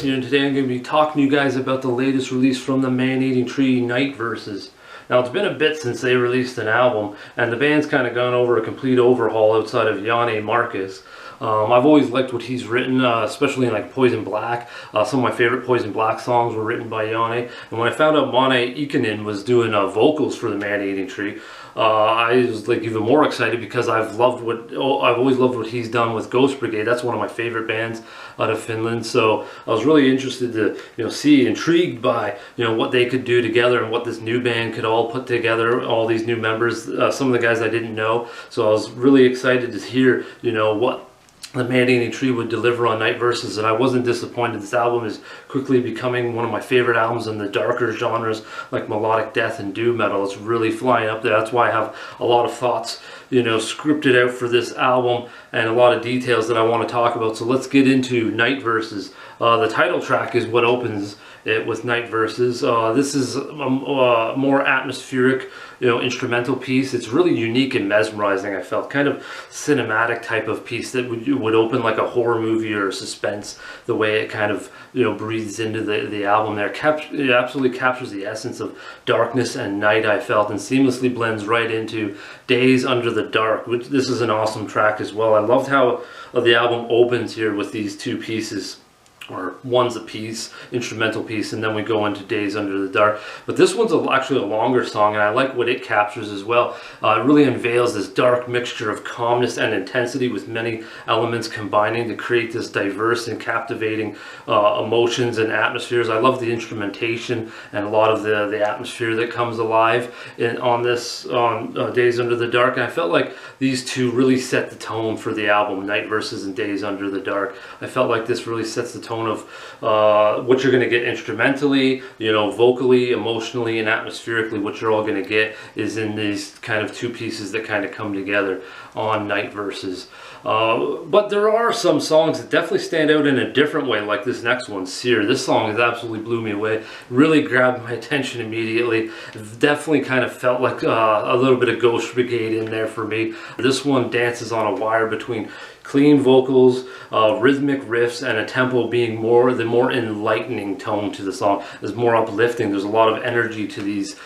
here, and today I'm going to be talking to you guys about the latest release from the Man-Eating Tree, Night Verses. Now, it's been a bit since they released an album, and the band's kind of gone over a complete overhaul outside of Yanni Marcus. I've always liked what he's written, especially in like Poison Black. Some of my favorite Poison Black songs were written by Yanni. And when I found out Mane Ikonen was doing vocals for the Man-Eating Tree, I was like even more excited because I've always loved what he's done with Ghost Brigade. That's one of my favorite bands out of Finland. So I was really interested to see, intrigued by what they could do together and what this new band could all put together. All these new members, some of the guys I didn't know. So I was really excited to hear what the Man-Eating Tree would deliver on Night Verses, and I wasn't disappointed. This album is quickly becoming one of my favorite albums in the darker genres like melodic death and doom metal. It's really flying up there. That's why I have a lot of thoughts scripted out for this album and a lot of details that I want to talk about. So let's get into Night Verses. The title track is what opens it with Night Verses. This is a more atmospheric instrumental piece. It's really unique and mesmerizing. I felt kind of cinematic type of piece that would open like a horror movie or suspense, the way it kind of breathes into the album there. It absolutely captures the essence of darkness and night, I felt, and seamlessly blends right into Days Under the Dark, which this is an awesome track as well. I loved how the album opens here with these two pieces, or one's a piece, instrumental piece, and then we go into Days Under the Dark. But this one's actually a longer song, and I like what it captures as well. It really unveils this dark mixture of calmness and intensity, with many elements combining to create this diverse and captivating emotions and atmospheres. I love the instrumentation and a lot of the atmosphere that comes alive on Days Under the Dark. And I felt like these two really set the tone for the album, Night Verses and Days Under the Dark. I felt like this really sets the tone of what you're going to get instrumentally, vocally, emotionally, and atmospherically. What you're all going to get is in these kind of two pieces that kind of come together on Night Verses. But there are some songs that definitely stand out in a different way, like this next one, Seer. This song has absolutely blew me away, really grabbed my attention immediately. Definitely kind of felt like a little bit of Ghost Brigade in there for me. This one dances on a wire between clean vocals, rhythmic riffs, and a tempo being the more enlightening tone to the song. There's more uplifting. There's a lot of energy to these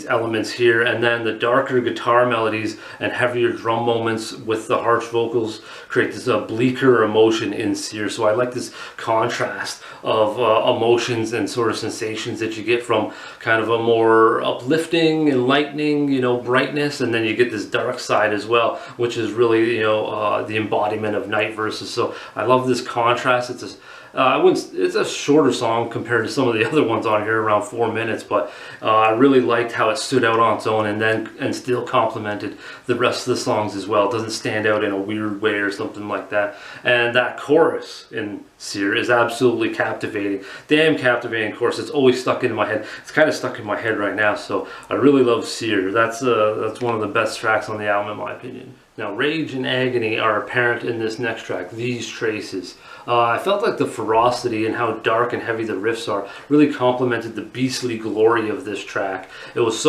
elements here, and then the darker guitar melodies and heavier drum moments with the harsh vocals create this bleaker emotion in Seer. So I like this contrast of emotions and sort of sensations that you get from kind of a more uplifting, enlightening, brightness, and then you get this dark side as well, which is really the embodiment of Night Verses. So I love this contrast. It's a shorter song compared to some of the other ones on here, around 4 minutes, but I really liked how it stood out on its own and still complemented the rest of the songs as well. It doesn't stand out in a weird way or something like that. And that chorus in Seer is absolutely captivating. Damn captivating chorus. It's always stuck in my head. It's kind of stuck in my head right now, so I really love Seer. That's one of the best tracks on the album in my opinion. Now, rage and agony are apparent in this next track, These Traces. I felt like the ferocity and how dark and heavy the riffs are really complemented the beastly glory of this track. It was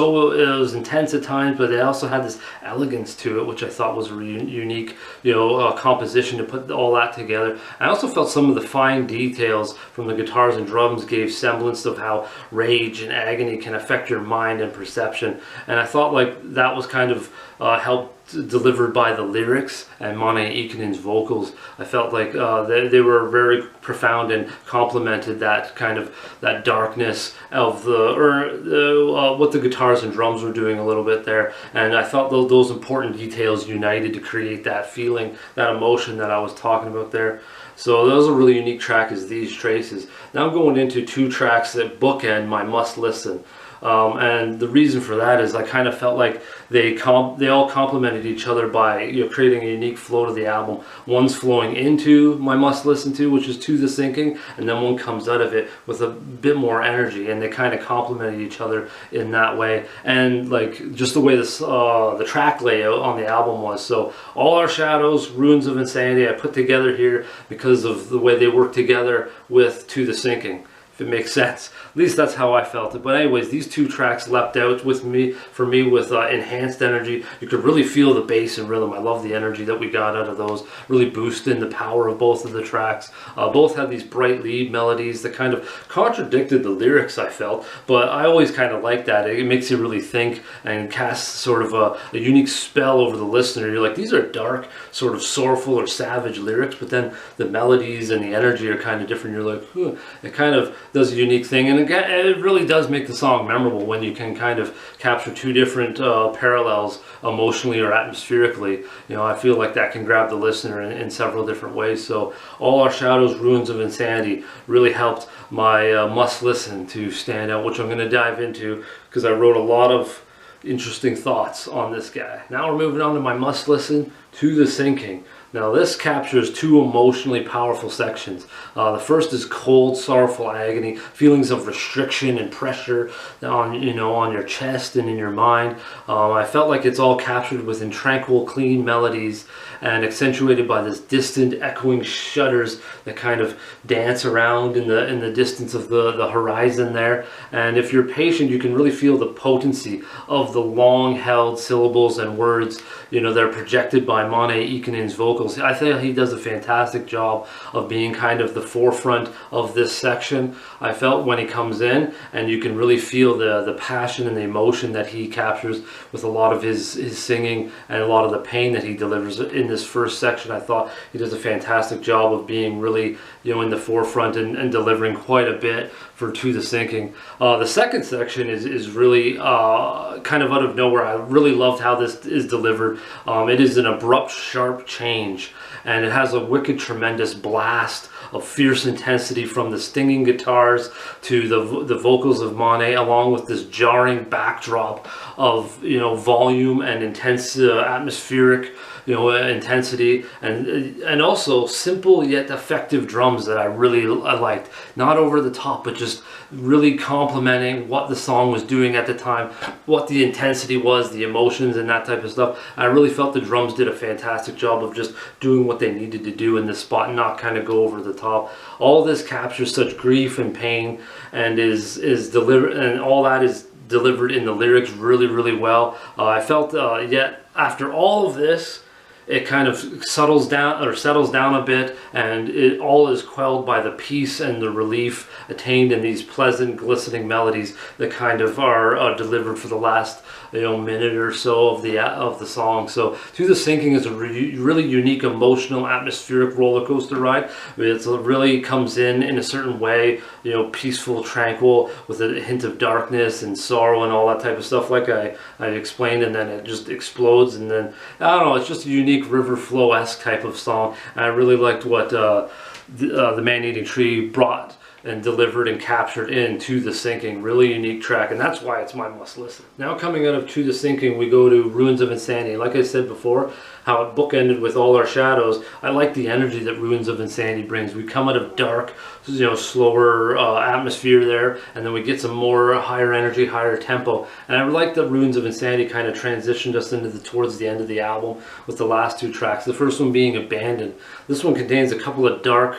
intense at times, but it also had this elegance to it, which I thought was a unique, composition to put all that together. I also felt some of the fine details from the guitars and drums gave semblance of how rage and agony can affect your mind and perception. And I thought like that was kind of helped delivered by the lyrics and Mane Ikonen's vocals. I felt like they were very profound and complemented that kind of that darkness of what the guitars and drums were doing a little bit there. And I felt those important details united to create that feeling, that emotion that I was talking about there. So that was a really unique track, is These Traces. Now I'm going into two tracks that bookend my must listen. And the reason for that is I kind of felt like they all complemented each other by creating a unique flow to the album. One's flowing into my must listen to, which is To the Sinking, and then one comes out of it with a bit more energy, and they kind of complemented each other in that way. And like just the way the track layout on the album was. So All Our Shadows, Ruins of Insanity, I put together here because of the way they work together with To the Sinking. if it makes sense. At least that's how I felt it. But anyways, these two tracks leapt out with me, for me, with enhanced energy. You could really feel the bass and rhythm. I love the energy that we got out of those, really boosting the power of both of the tracks. Both had these bright lead melodies that kind of contradicted the lyrics, I felt, but I always kind of like that. It makes you really think and cast sort of a unique spell over the listener. You're like, these are dark, sort of sorrowful or savage lyrics, but then the melodies and the energy are kind of different. You're like, huh. It kind of does a unique thing, and again, it really does make the song memorable when you can kind of capture two different parallels emotionally or atmospherically. You know, I feel like that can grab the listener in several different ways. So All Our Shadows, Ruins of Insanity really helped my must listen to stand out, which I'm going to dive into because I wrote a lot of interesting thoughts on this guy. Now we're moving on to my must listen, To the Sinking. Now this captures two emotionally powerful sections. The first is cold, sorrowful agony, feelings of restriction and pressure on, you know, on your chest and in your mind. I felt like it's all captured within tranquil, clean melodies and accentuated by this distant, echoing shudders that kind of dance around in the distance of the horizon there. And if you're patient, you can really feel the potency of the long-held syllables and words, you know, they're projected by Monet Ikinen's vocals. I think he does a fantastic job of being kind of the forefront of this section. I felt when he comes in, and you can really feel the passion and the emotion that he captures with a lot of his singing and a lot of the pain that he delivers in this first section. I thought he does a fantastic job of being really, you know, in the forefront and delivering quite a bit for To the Sinking. The second section is really kind of out of nowhere. I really loved how this is delivered. It is an abrupt, sharp change, and it has a wicked, tremendous blast of fierce intensity from the stinging guitars to the vocals of Monet, along with this jarring backdrop of, you know, volume and intense atmospheric, you know, intensity, and also simple yet effective drums that I really liked. Not over the top, but just really complementing what the song was doing at the time, what the intensity was, the emotions and that type of stuff. I really felt the drums did a fantastic job of just doing what they needed to do in this spot and not kind of go over the top. All this captures such grief and pain and is delivered, and all that is delivered in the lyrics really, really well. I felt yet after all of this, it kind of settles down a bit, and it all is quelled by the peace and the relief attained in these pleasant, glistening melodies that kind of are delivered for the last, you know, minute or so of the song. So To the Sinking is a really unique, emotional, atmospheric roller coaster ride. It really comes in a certain way, you know, peaceful, tranquil, with a hint of darkness and sorrow and all that type of stuff, like I explained, and then it just explodes, and then I don't know, it's just a unique river flow-esque type of song. And I really liked what the Man-Eating Tree brought and delivered and captured in To the Sinking. Really unique track, and that's why it's my must listen. Now coming out of To the Sinking, we go to Ruins of Insanity. Like I said before, how it bookended with All Our Shadows, I like the energy that Ruins of Insanity brings. We come out of dark, you know, slower atmosphere there, and then we get some more higher energy, higher tempo. And I like that Ruins of Insanity kind of transitioned us into towards the end of the album with the last two tracks. The first one being Abandoned. This one contains a couple of dark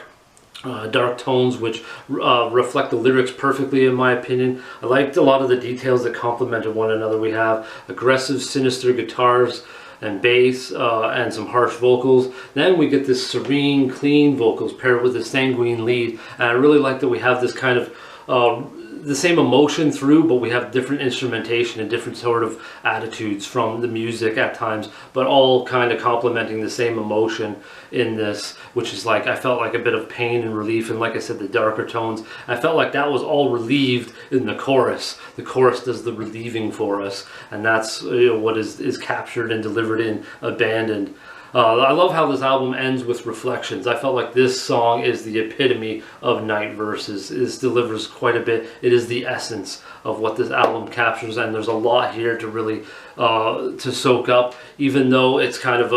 tones which reflect the lyrics perfectly, in my opinion. I liked a lot of the details that complemented one another. We have aggressive, sinister guitars and bass and some harsh vocals. Then we get this serene, clean vocals paired with a sanguine lead. And I really like that we have this kind of the same emotion through, but we have different instrumentation and different sort of attitudes from the music at times, but all kind of complementing the same emotion in this, which is like, I felt like a bit of pain and relief, and like I said, the darker tones. I felt like that was all relieved in the chorus. The chorus does the relieving for us, and that's, you know, what is captured and delivered in Abandoned. I love how this album ends with reflections. I felt like this song is the epitome of night verses. It delivers quite a bit. It is the essence of what this album captures, and there's a lot here to really to soak up, even though it's kind of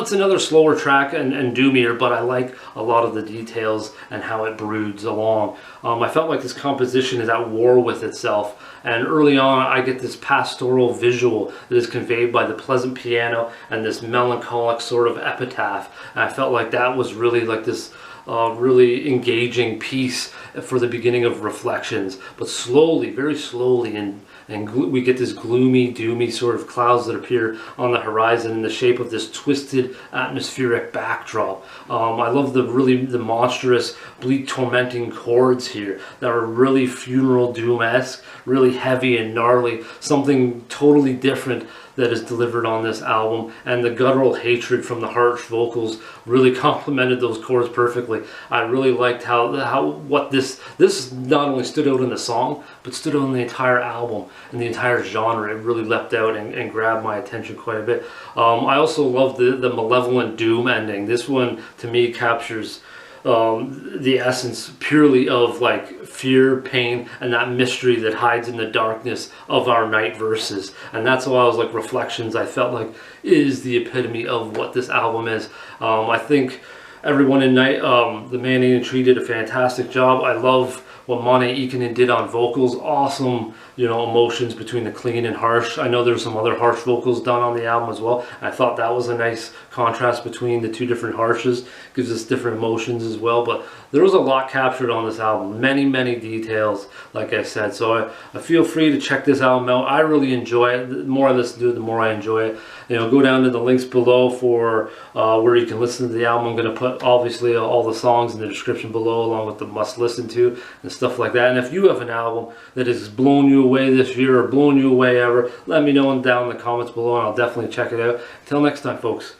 it's another slower track and doomier, but I like a lot of the details and how it broods along. I felt like this composition is at war with itself, and early on I get this pastoral visual that is conveyed by the pleasant piano and this melancholic sort of epitaph, and I felt like that was really like this really engaging piece for the beginning of Reflections, but slowly, very slowly, we get this gloomy, doomy sort of clouds that appear on the horizon in the shape of this twisted atmospheric backdrop. I love the monstrous, bleak, tormenting chords here that are really funeral doom-esque, really heavy and gnarly, something totally different that is delivered on this album, and the guttural hatred from the harsh vocals really complemented those chords perfectly. I really liked what this not only stood out in the song, but stood out in the entire album and the entire genre. It really leapt out and grabbed my attention quite a bit. I also love the malevolent doom ending. This one to me captures the essence purely of like fear, pain, and that mystery that hides in the darkness of our night verses. And that's why I was like, Reflections, I felt like is the epitome of what this album is. I think everyone in Night, the Man-Eating Tree did a fantastic job. I love what Monet Ikonen did on vocals. Awesome, you know, emotions between the clean and harsh. I know there's some other harsh vocals done on the album as well. I thought that was a nice contrast between the two different harshes. Gives us different emotions as well. But there was a lot captured on this album. Many, many details, like I said. So I feel free to check this album out. I really enjoy it. The more I listen to it, the more I enjoy it. You know, go down to the links below for where you can listen to the album. I'm going to put obviously all the songs in the description below, along with the must listen to and stuff like that. And if you have an album that has blown you away this year or blown you away ever, let me know down in the comments below, and I'll definitely check it out. Until next time, folks,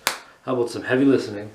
how about some heavy listening?